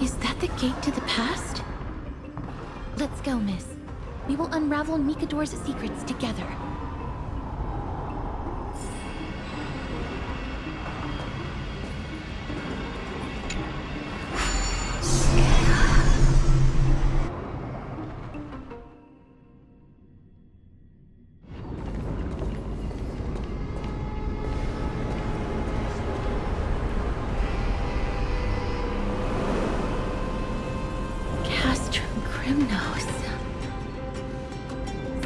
Is that the gate to the past? Let's go, miss. We will unravel Mikador's secrets together.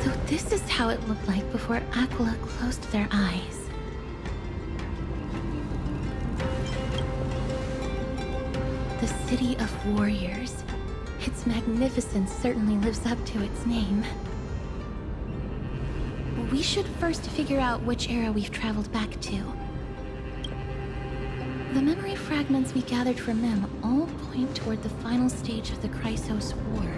So this is how it looked like before Aquila closed their eyes. The City of Warriors. Its magnificence certainly lives up to its name. We should first figure out which era we've traveled back to. The memory fragments we gathered from them all point toward the final stage of the Chrysos War.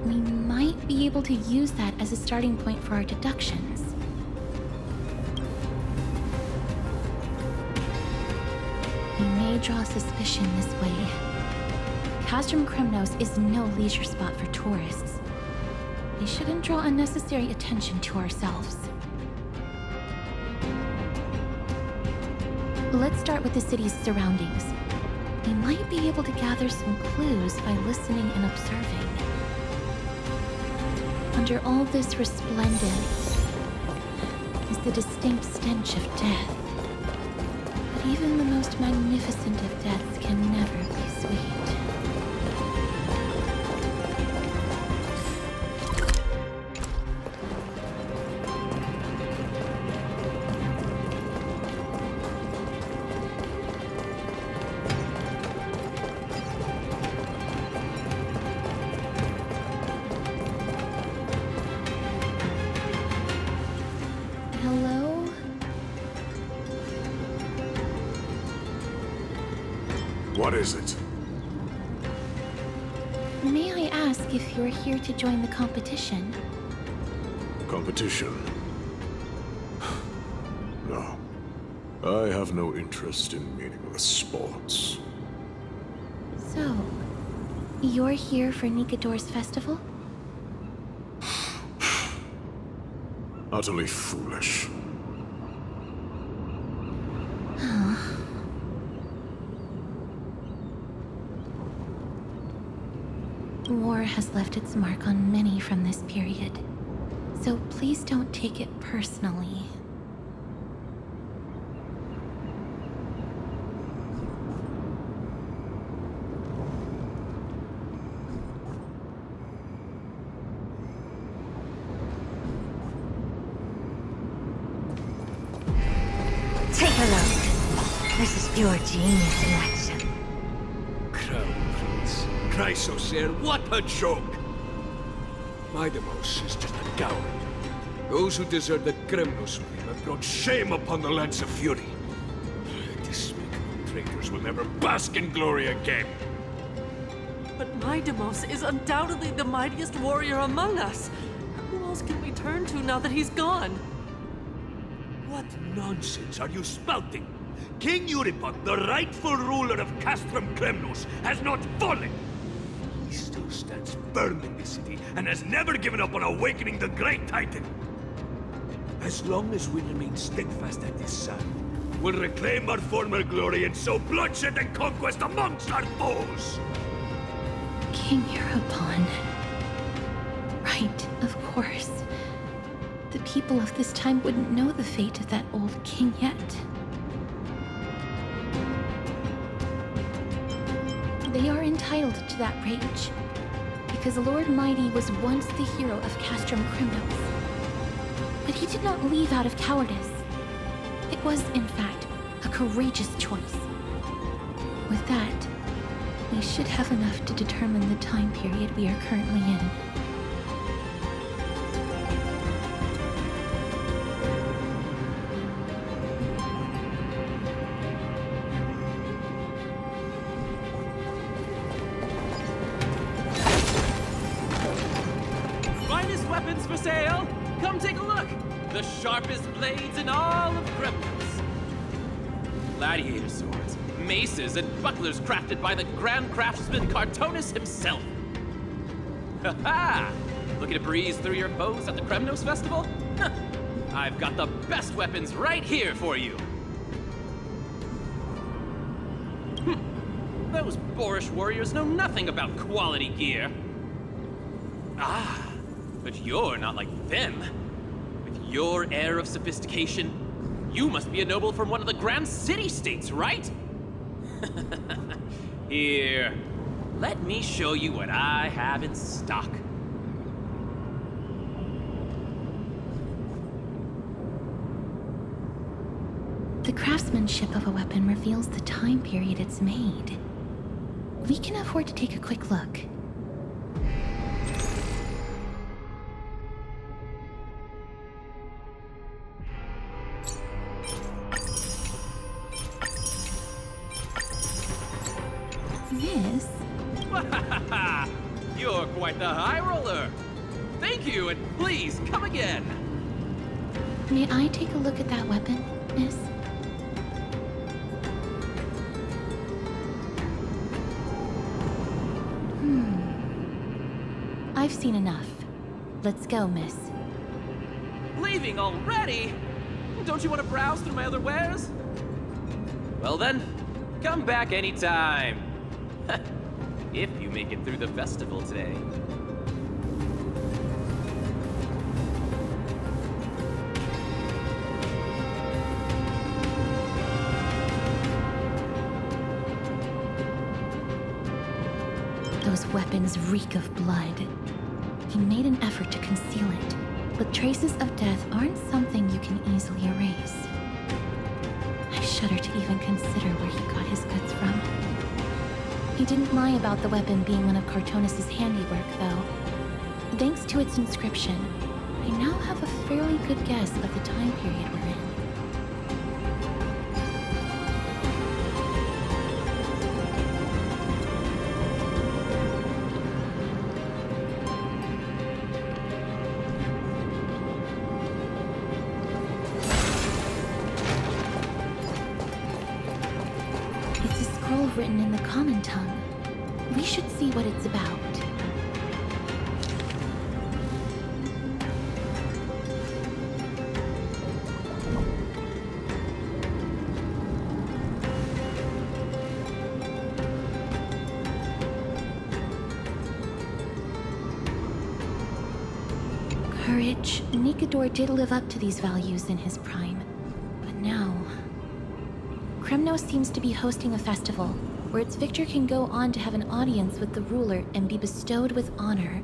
We might be able to use that as a starting point for our deductions. We may draw suspicion this way. Castrum Kremnos is no leisure spot for tourists. We shouldn't draw unnecessary attention to ourselves. Let's start with the city's surroundings. We might be able to gather some clues by listening and observing. Under all this resplendence is the distinct stench of death. But even the most magnificent of deaths can never be sweet. What is it? May I ask if you're here to join the competition? Competition? No. I have no interest in meaningless sports. So, you're here for Nikador's festival? Utterly foolish. War has left its mark on many from this period, so please don't take it personally. Take a look. This is pure genius in action. Crown Prince. Chrysos, what a joke! Mydemos is just a coward. Those who desert the Kremnos with him have brought shame upon the lands of Fury. Despicable traitors will never bask in glory again. But Mydemos is undoubtedly the mightiest warrior among us. Who else can we turn to now that he's gone? What nonsense are you spouting? King Euripon, the rightful ruler of Castrum Kremnos, has not fallen! He still stands firm in this city, and has never given up on awakening the great Titan! As long as we remain steadfast at his side, we'll reclaim our former glory and sow bloodshed and conquest amongst our foes! King Euripon. Right, of course. The people of this time wouldn't know the fate of that old king yet. They are entitled to that rage, because Lord Mighty was once the hero of Castrum Kremnos. But he did not leave out of cowardice. It was, in fact, a courageous choice. With that, we should have enough to determine the time period we are currently in. Weapons for sale! Come take a look! The sharpest blades in all of Kremnos. Gladiator swords, maces and bucklers crafted by the Grand Craftsman Cartonis himself. Ha-ha! Looking to breeze through your foes at the Kremnos Festival? Huh. I've got the best weapons right here for you. Those boorish warriors know nothing about quality gear. Ah, but you're not like them. With your air of sophistication, you must be a noble from one of the Grand City-States, right? Here, let me show you what I have in stock. The craftsmanship of a weapon reveals the time period it's made. We can afford to take a quick look. Miss? You're quite the high roller. Thank you, and please come again. May I take a look at that weapon, miss? I've seen enough. Let's go, miss. Leaving already? Don't you want to browse through my other wares? Well then, come back anytime. If you make it through the festival today. Those weapons reek of blood. He made an effort to conceal it, but traces of death aren't something you can easily erase. I shudder to even consider where he got his goods from. He didn't lie about the weapon being one of Cartonis' handiwork, though. Thanks to its inscription, I now have a fairly good guess of the time period we're in. Written in the common tongue. We should see what it's about. Courage. Nikador did live up to these values in his prime, but now Kremnos seems to be hosting a festival where its victor can go on to have an audience with the ruler and be bestowed with honor.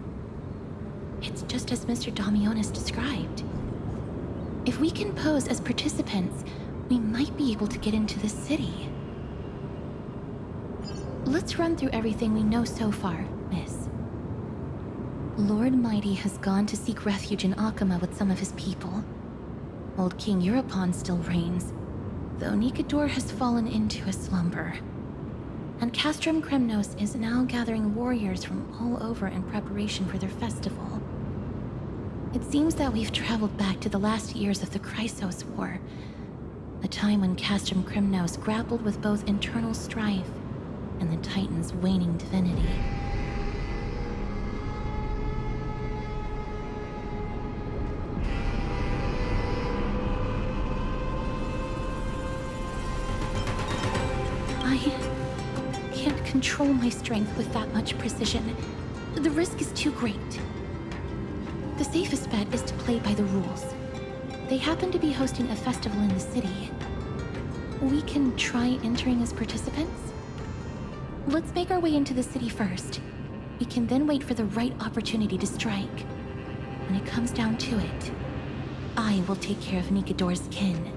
It's just as Mr. Damionis described. If we can pose as participants, we might be able to get into the city. Let's run through everything we know so far, miss. Lord Mighty has gone to seek refuge in Akama with some of his people. Old King Europon still reigns, though Nikador has fallen into a slumber. And Castrum Kremnos is now gathering warriors from all over in preparation for their festival. It seems that we've traveled back to the last years of the Chrysos War, a time when Castrum Kremnos grappled with both internal strife and the Titan's waning divinity. I can't control my strength with that much precision. The risk is too great. The safest bet is to play by the rules. They happen to be hosting a festival in the city. We can try entering as participants? Let's make our way into the city first. We can then wait for the right opportunity to strike. When it comes down to it, I will take care of Nikador's kin.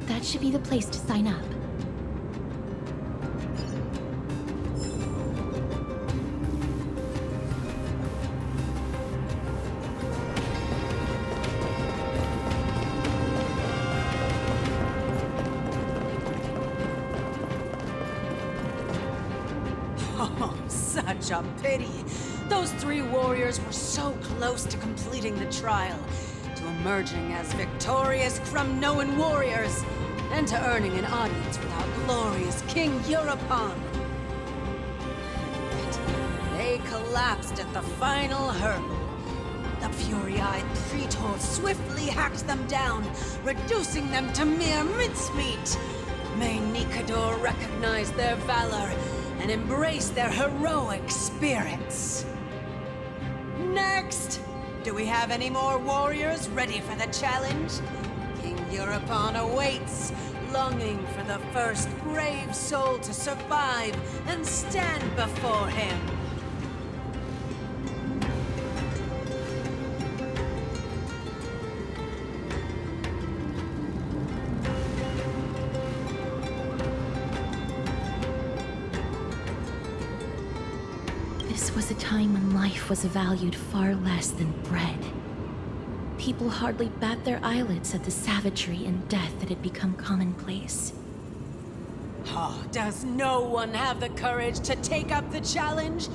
That should be the place to sign up. Such a pity. Those three warriors were so close to completing the trial, to emerging as victorious Kremnoan warriors. and to earning an audience with our glorious King Europon. They collapsed at the final hurdle. The fury-eyed Praetor swiftly hacked them down, reducing them to mere mincemeat. May Nikador recognize their valor and embrace their heroic spirits. Next! Do we have any more warriors ready for the challenge? King Europon awaits, longing for the first brave soul to survive and stand before him. This was a time when life was valued far less than bread. People hardly bat their eyelids at the savagery and death that had become commonplace. Oh, does no one have the courage to take up the challenge?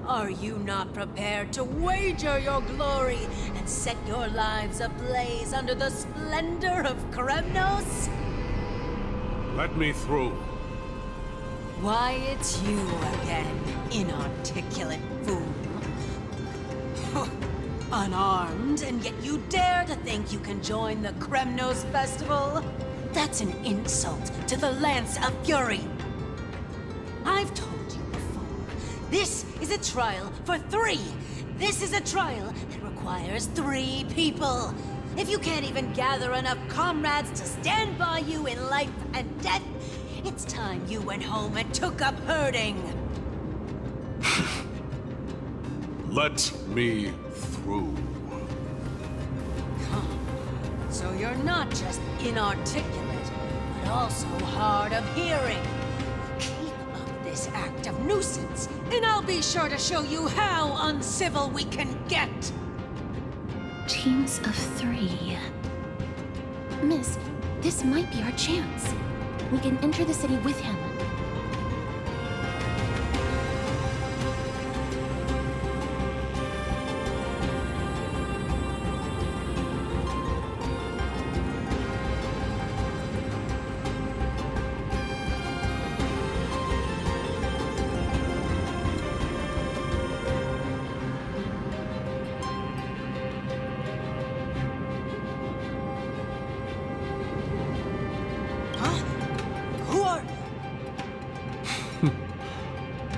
Are you not prepared to wager your glory and set your lives ablaze under the splendor of Kremnos? Let me through. Why, it's you again, inarticulate fool. Unarmed, and yet you dare to think you can join the Kremnos festival? That's an insult to the Lance of Fury. I've told you before, this is a trial for 3. This is a trial that requires 3 people. If you can't even gather enough comrades to stand by you in life and death, it's time you went home and took up herding. Let me through. So you're not just inarticulate, but also hard of hearing. Keep up this act of nuisance, and I'll be sure to show you how uncivil we can get. Teams of 3. Miss, this might be our chance. We can enter the city with him.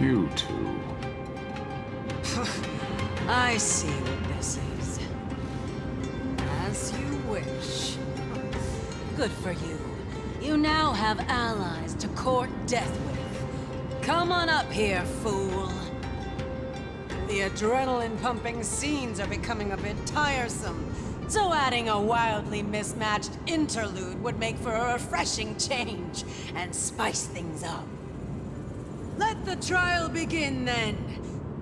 You two. I see what this is. As you wish. Good for you. You now have allies to court death with. Come on up here, fool. The adrenaline-pumping scenes are becoming a bit tiresome, so adding a wildly mismatched interlude would make for a refreshing change and spice things up. Let the trial begin, then.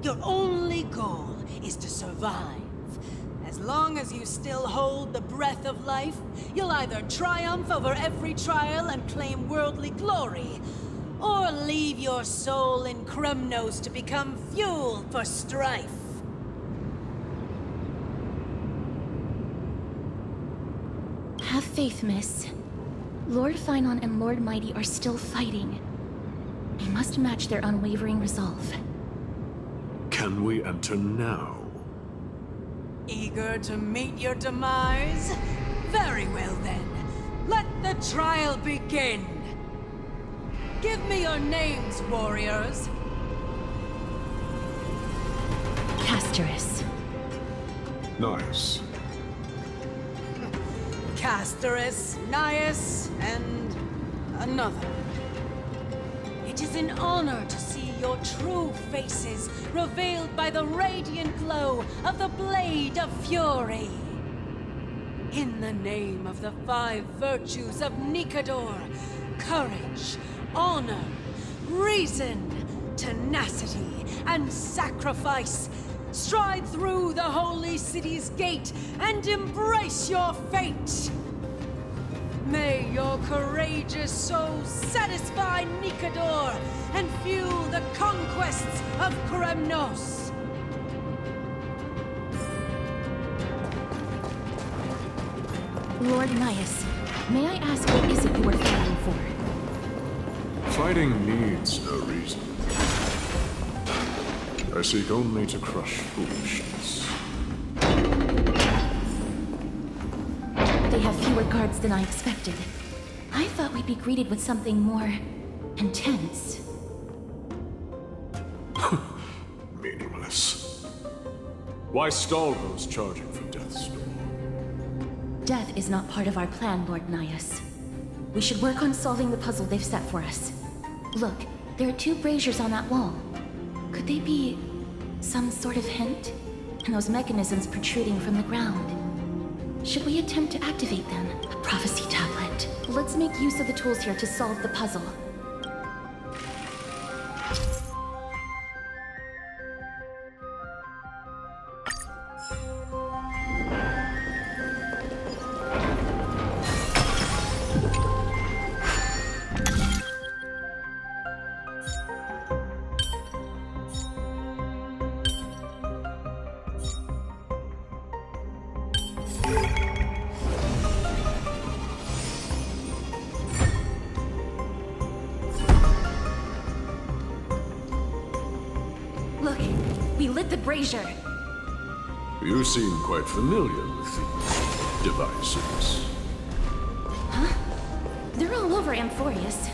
Your only goal is to survive. As long as you still hold the breath of life, you'll either triumph over every trial and claim worldly glory, or leave your soul in Kremnos to become fuel for strife. Have faith, miss. Lord Finon and Lord Mighty are still fighting. We must match their unwavering resolve. Can we enter now? Eager to meet your demise? Very well then. Let the trial begin. Give me your names, warriors. Castorus. Nice. Castorus, Nias, and another. It is an honor to see your true faces revealed by the radiant glow of the Blade of Fury. In the name of the 5 virtues of Nikador, courage, honor, reason, tenacity, and sacrifice, stride through the holy city's gate and embrace your fate. May your courageous souls satisfy Nikador and fuel the conquests of Kremnos. Lord Nias, May I ask what is it you are fighting for? Fighting needs no reason. I seek only to crush foolishness. They have fewer guards than I expected. I thought we'd be greeted with something more intense. Meaningless. Why stall those charging for death's door? Death is not part of our plan, Lord Nias. We should work on solving the puzzle they've set for us. Look, there are 2 braziers on that wall. Could they be some sort of hint? And those mechanisms protruding from the ground. Should we attempt to activate them? A prophecy tablet. Let's make use of the tools here to solve the puzzle. Look, we lit the brazier. You seem quite familiar with these devices. Huh? They're all over Amphorius.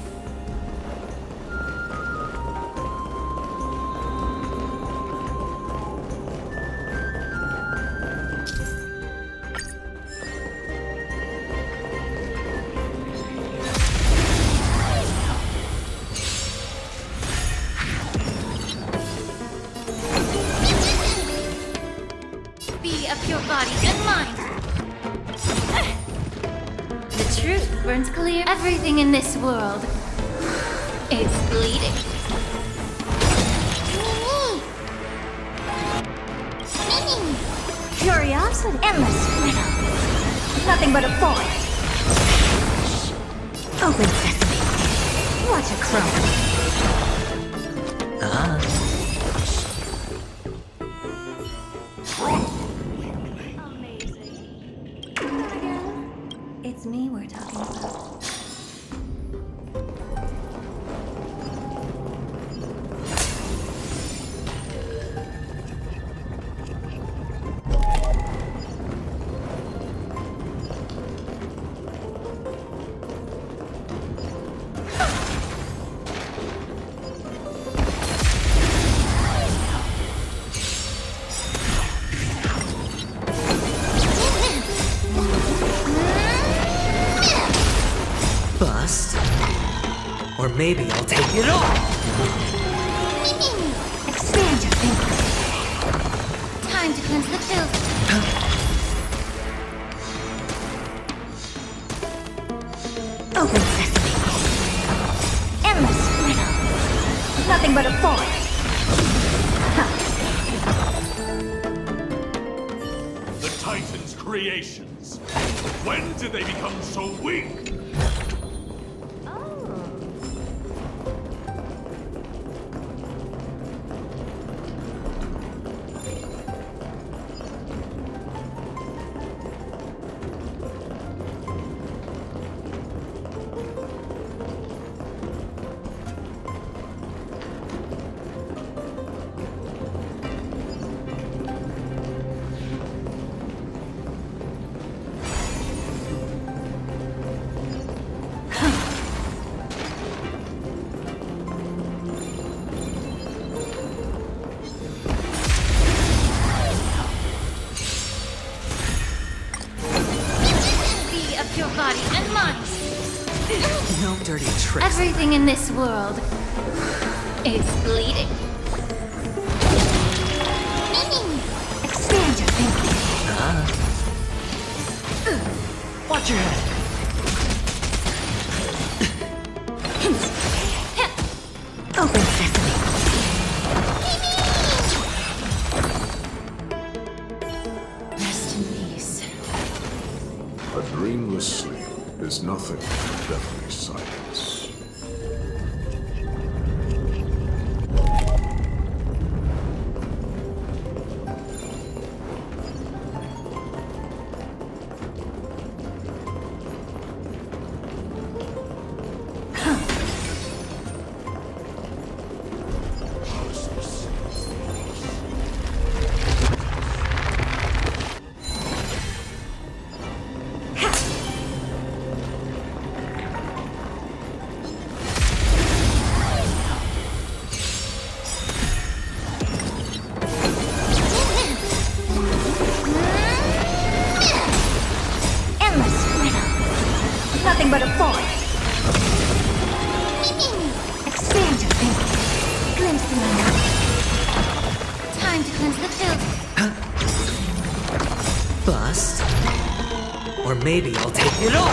Your body and mind. The truth burns clear. Everything in this world is bleeding. Curiosity. Endless riddle. Nothing but a void. Open sesame. What a crone. It's me we're talking about. Or maybe I'll take it all! Expand your thinking. Time to cleanse the filth. Open sesame. Endless riddle. Nothing but a void. The Titan's creations. When did they become so weak? Your body and mind. No dirty tricks. Everything in this world is bleeding. Expand your thinking. Watch your head. Open sesame. Rest in peace. A dreamless sleep is nothing but deathly silence. Maybe I'll take it all.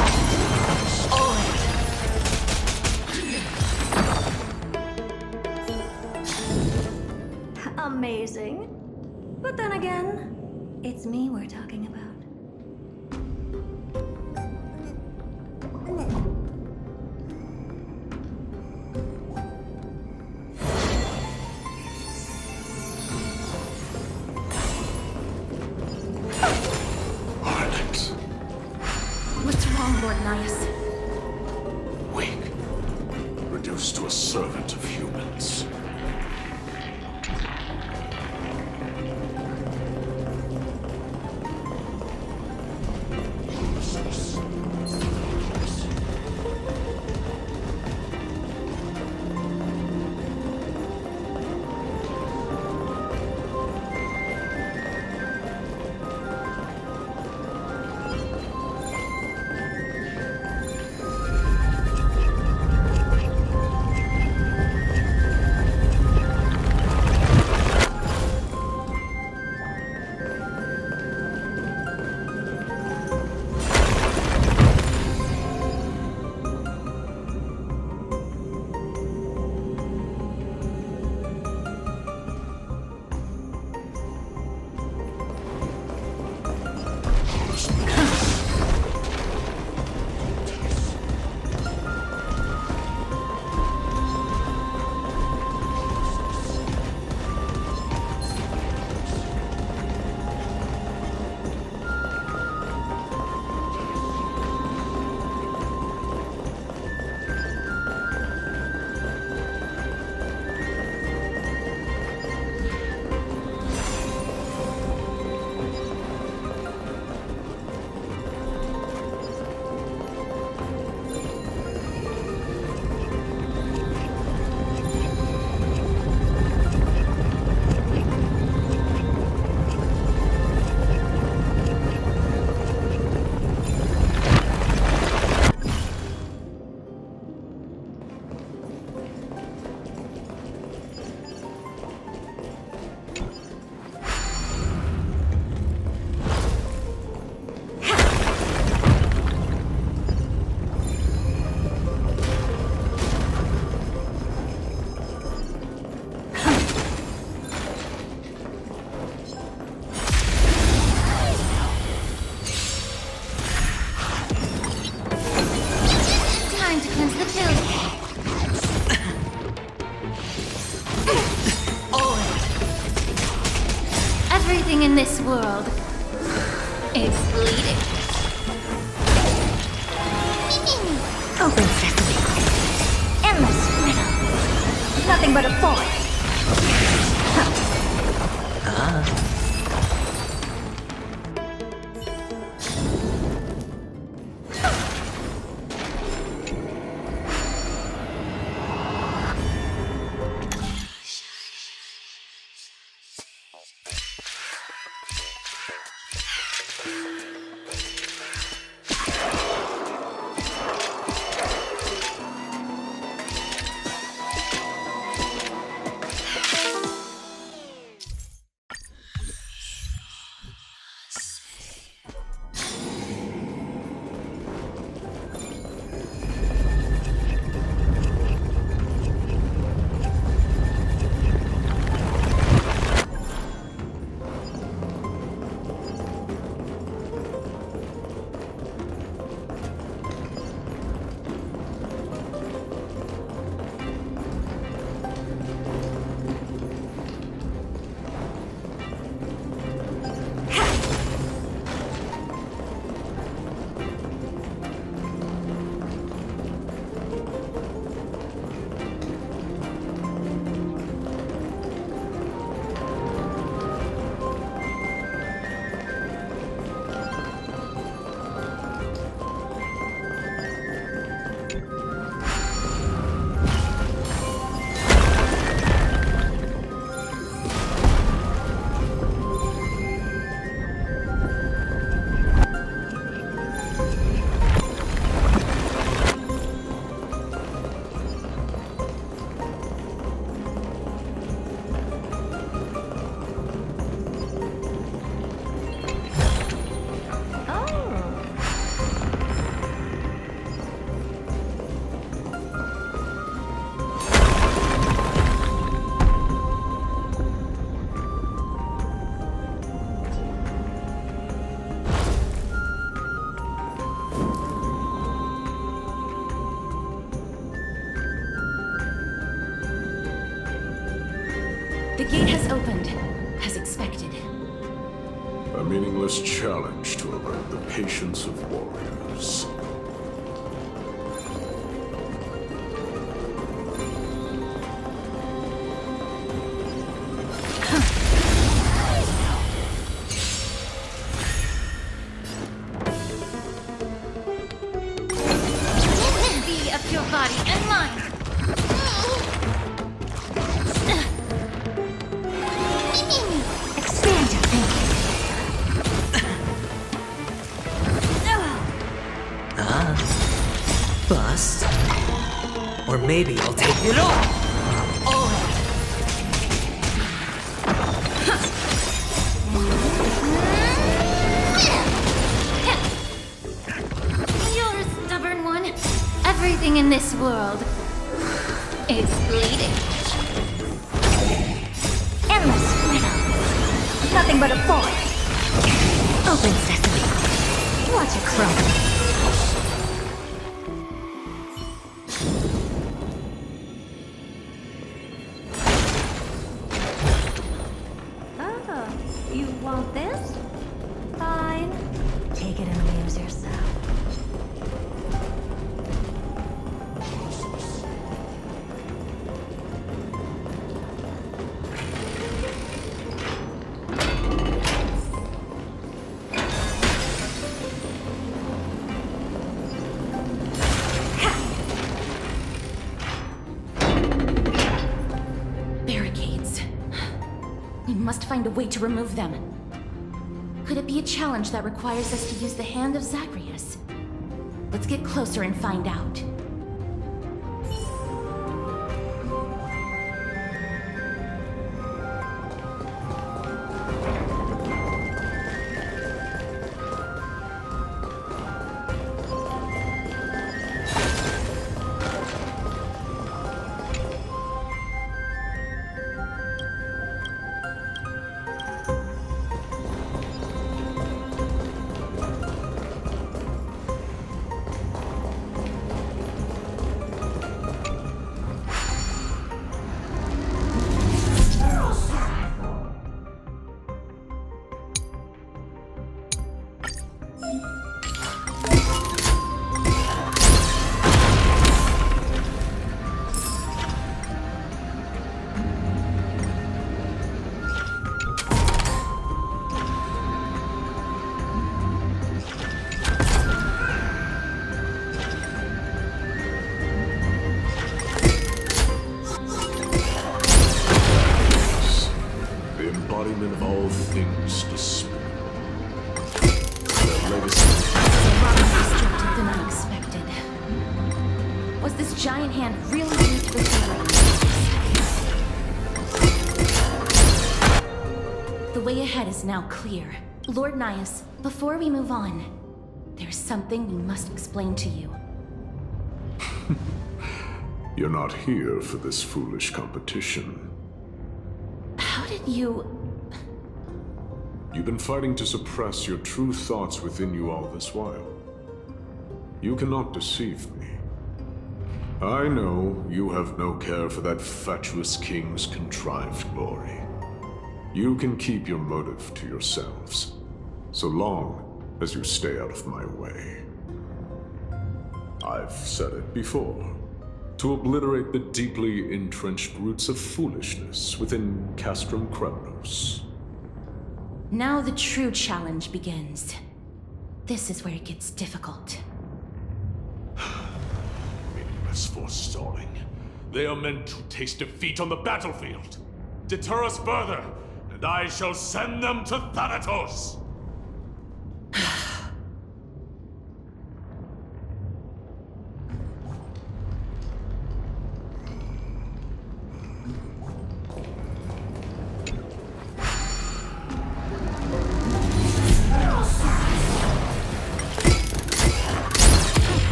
Amazing. But then again, it's me we're talking about. What's wrong, Lord Nias? Weak. Reduced to a servant of humans. Everything in this world is bleeding. Open sesame. Endless riddle. Nothing but a boy. The gate has opened, as expected. A meaningless challenge to erode the patience of warriors. Be of your body and mind. Expand your thinking. Bust. Or maybe I'll take it all. You're a stubborn one. Everything in this world is bleeding. Endless freedom. Nothing but a forest. Open sesame. Watch it crumble. Oh, you want this? Fine. Take it and amuse yourself. Barricades. We must find a way to remove them. Could it be a challenge that requires us to use the hand of Zagreus? Let's get closer and find out. The embodiment of all things despair. Their legacy. More destructive than I expected. Was this giant hand really used for something? The way ahead is now clear. Lord Nias, before we move on, there's something we must explain to you. You're not here for this foolish competition. How did you... You've been fighting to suppress your true thoughts within you all this while. You cannot deceive me. I know you have no care for that fatuous king's contrived glory. You can keep your motive to yourselves, so long as you stay out of my way. I've said it before. To obliterate the deeply entrenched roots of foolishness within Castrum Kremnos. Now the true challenge begins. This is where it gets difficult. Meaningless forestalling. They are meant to taste defeat on the battlefield. Deter us further, and I shall send them to Thanatos!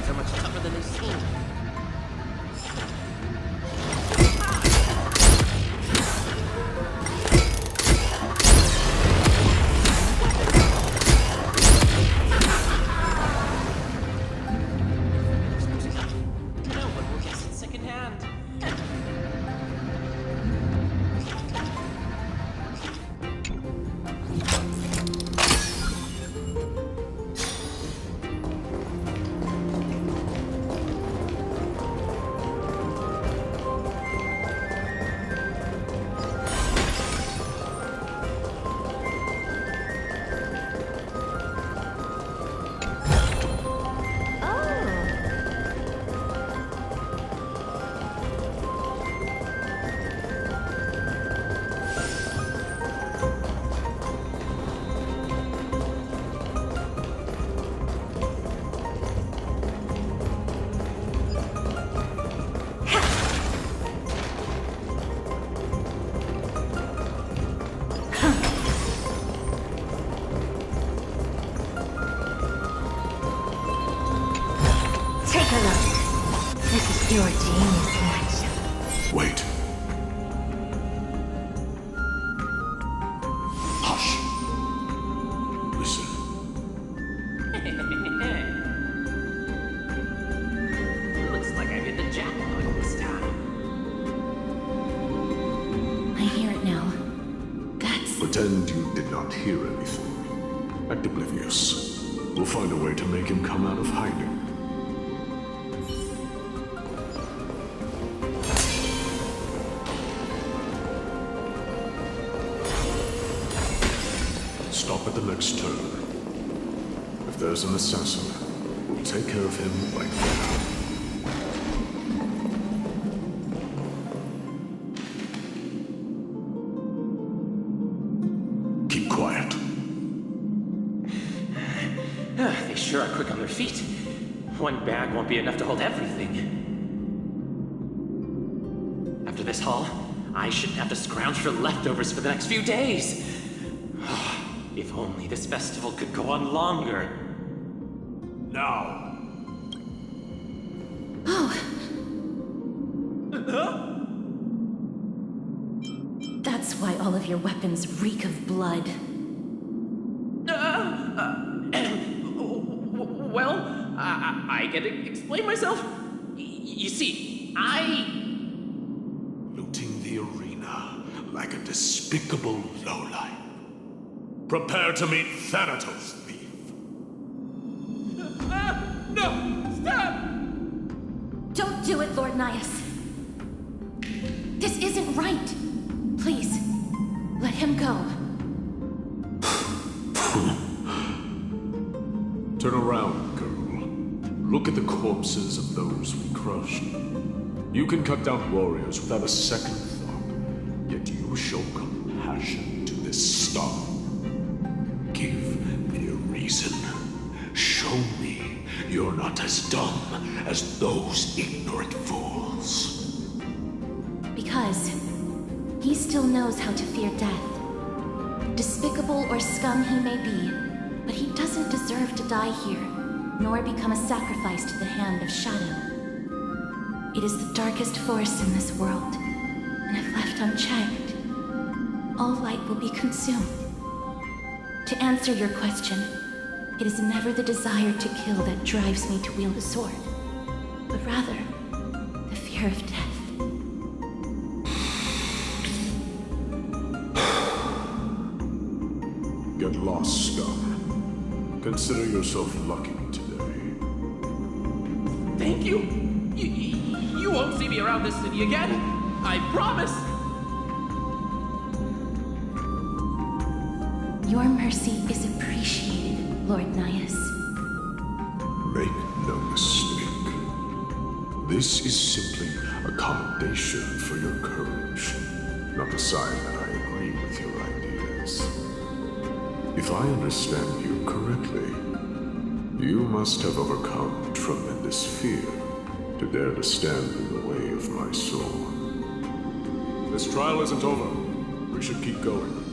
So much tougher than they seem. No one will guess it secondhand. Your genius match. Wait. Hush. Listen. Looks like I hit the jackpot this time. I hear it now. That's... Pretend you did not hear anything. Act oblivious. We'll find a way to make him come out of hiding. Stop at the next turn. If there's an assassin, we'll take care of him right there. Keep quiet. They sure are quick on their feet. One bag won't be enough to hold everything. After this haul, I shouldn't have to scrounge for leftovers for the next few days. If only this festival could go on longer. Now. Oh. That's why all of your weapons reek of blood. Well, I get to explain myself. You see, Looting the arena like a despicable lowlife. Prepare to meet Thanatos, thief. No! Stop! Don't do it, Lord Nias. This isn't right. Please, let him go. Turn around, girl. Look at the corpses of those we crushed. You can cut down warriors without a second thought, yet you show compassion to this star. Give me a reason. Show me you're not as dumb as those ignorant fools. Because he still knows how to fear death. Despicable or scum he may be, but he doesn't deserve to die here, nor become a sacrifice to the hand of Shadow. It is the darkest force in this world, and if left unchecked, all light will be consumed. To answer your question, it is never the desire to kill that drives me to wield a sword, but rather the fear of death. Get lost, scum. Consider yourself lucky today. Thank you. You won't see me around this city again. I promise. Your mercy is appreciated, Lord Nias. Make no mistake. This is simply a commendation for your courage, not a sign that I agree with your ideas. If I understand you correctly, you must have overcome tremendous fear to dare to stand in the way of my sword. This trial isn't over. We should keep going.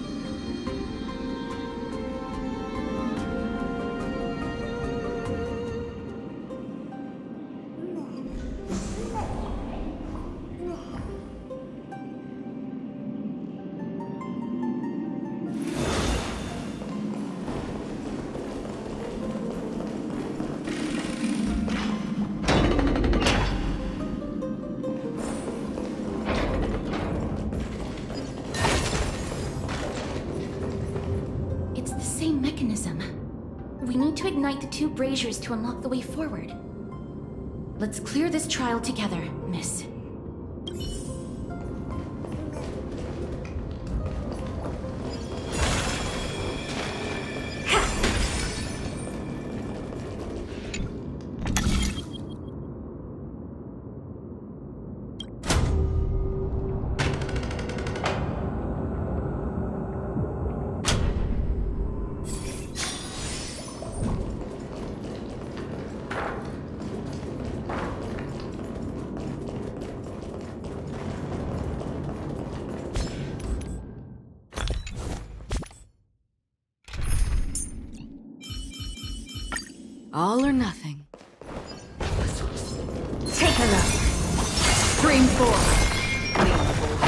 We need to ignite the two braziers to unlock the way forward. Let's clear this trial together, miss. All or nothing. Take a look. Scream 4. Gleamful.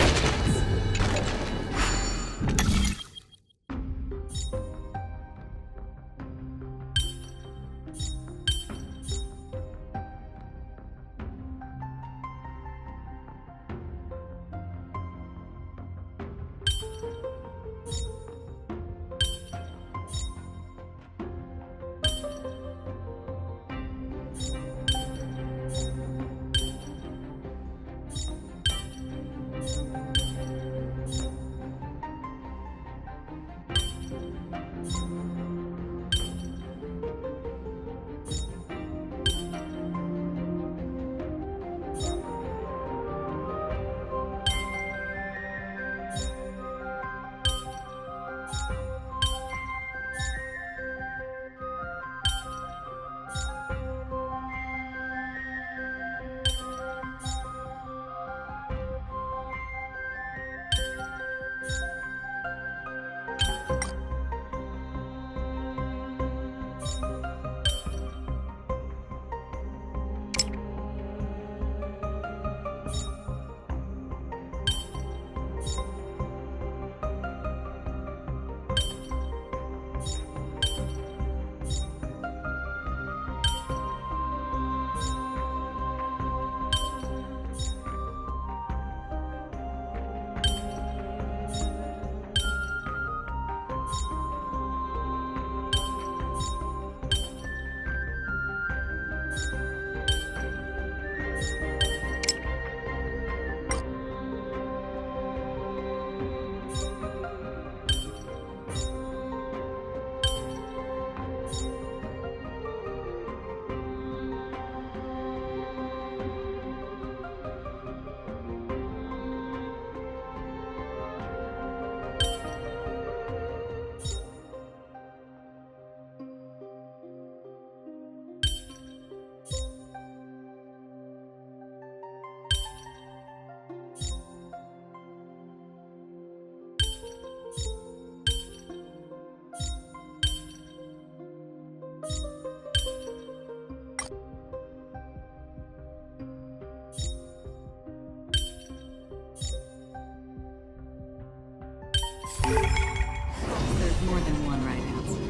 There's more than one right answer.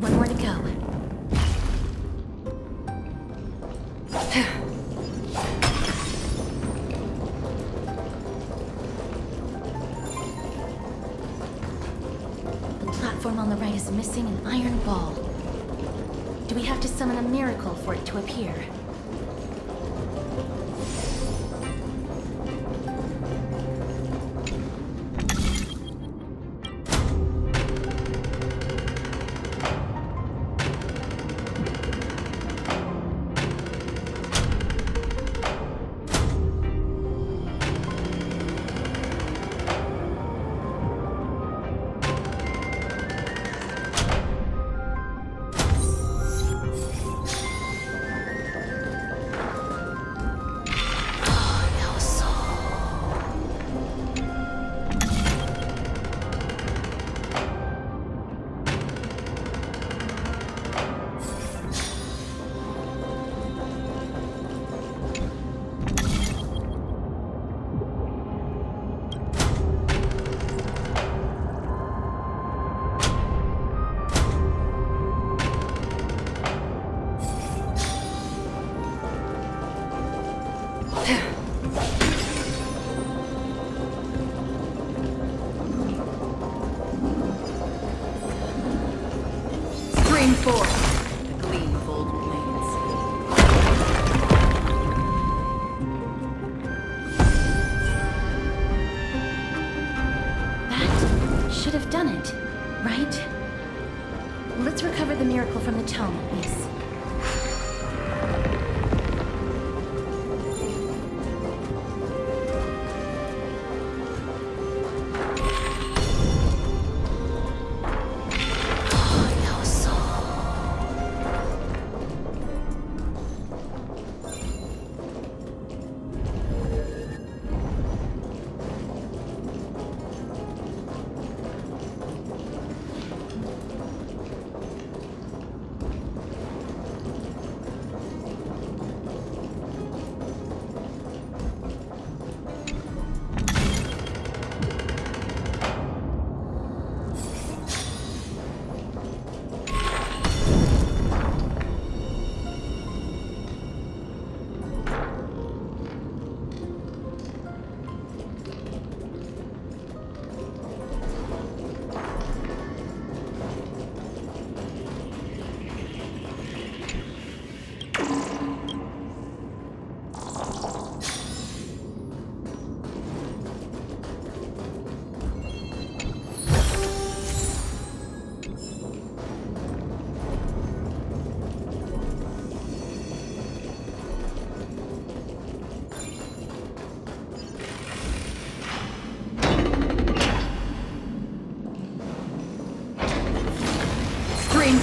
One more to go. Platform on the right is missing an iron ball. Do we have to summon a miracle for it to appear? Scream 4. The gleamful blades. That should have done it, right? Let's recover the miracle from the tome, please.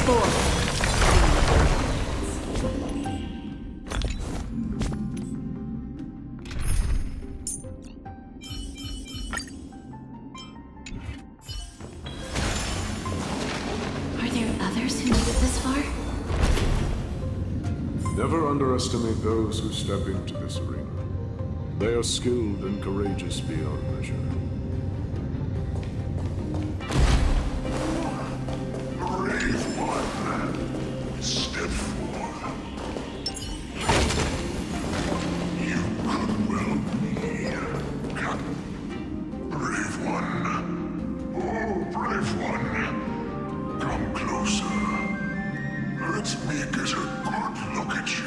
4. Never underestimate those who step into this arena. They are skilled and courageous beyond measure. Brave one, step forward. You could well be brave one. Oh, brave one, come closer. Let me get a good look at you.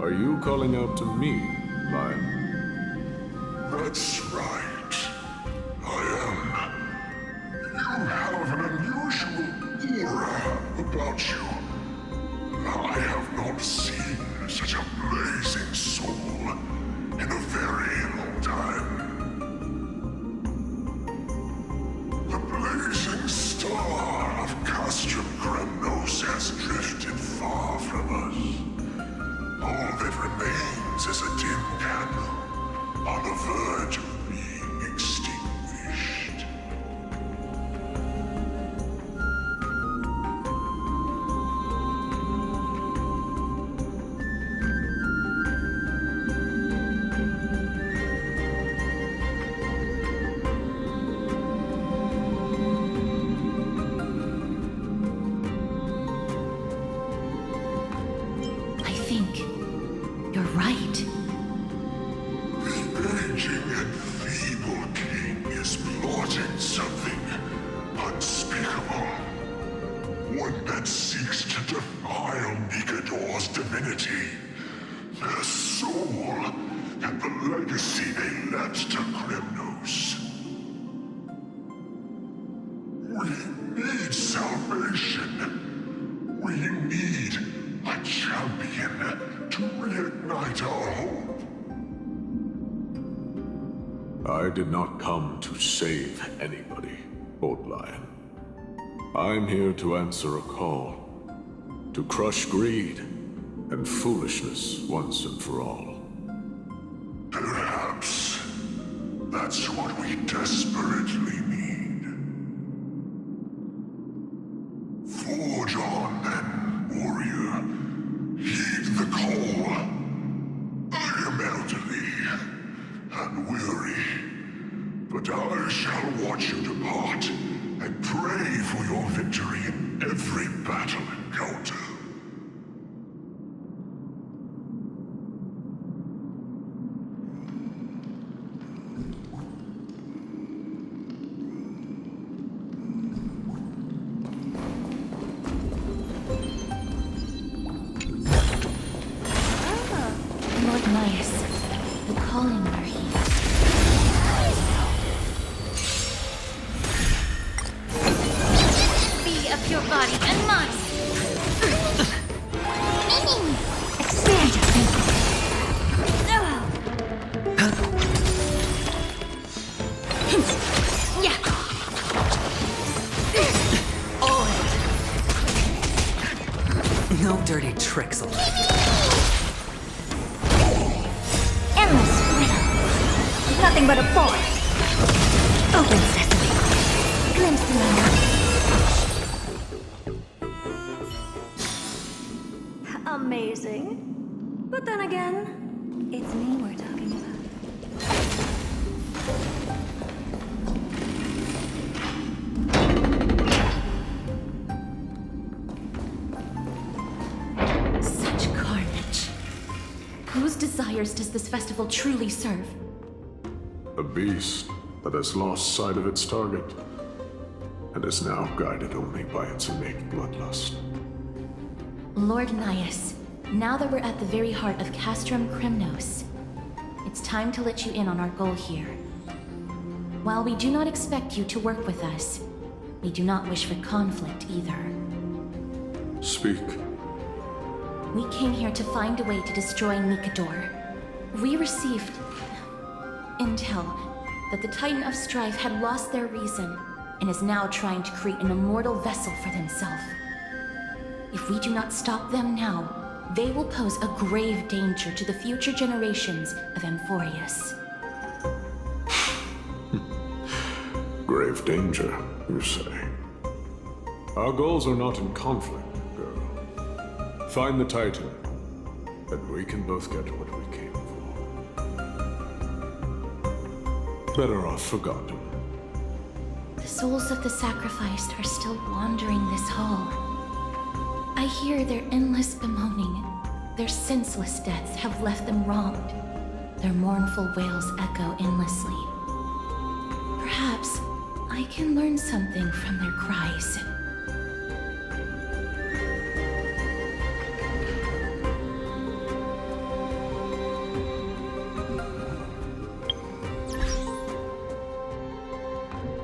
Are you calling out to me, Lion? That's right. I am. You have an unusual aura about you. I have not seen such a blazing soul in a very long time. The blazing star of Castrum Kremnos has drifted far from us. All that remains is a dim candle on the verge of being extinguished. I did not come to save anybody, Old Lion. I'm here to answer a call, to crush greed and foolishness once and for all. Perhaps that's what we desperately need. Forge on then, warrior. Heed the call. I am elderly and weary, but I shall watch you depart and pray for your victory in every battle encounter. No dirty tricks allowed. Endless widow. Nothing but a boy. Open sesame. Glimpse through my eyes. Amazing. But then again, it's me we're talking about. Whose desires does this festival truly serve? A beast that has lost sight of its target and is now guided only by its innate bloodlust. Lord Nias, now that we're at the very heart of Castrum Kremnos, it's time to let you in on our goal here. While we do not expect you to work with us, we do not wish for conflict either. Speak. We came here to find a way to destroy Nikador. We received intel that the Titan of Strife had lost their reason and is now trying to create an immortal vessel for themselves. If we do not stop them now, they will pose a grave danger to the future generations of Amphorius. Grave danger, you say? Our goals are not in conflict, girl. Find the Titan, and we can both get what we came for. Better off forgotten. The souls of the sacrificed are still wandering this hall. I hear their endless bemoaning. Their senseless deaths have left them wronged. Their mournful wails echo endlessly. Perhaps I can learn something from their cries.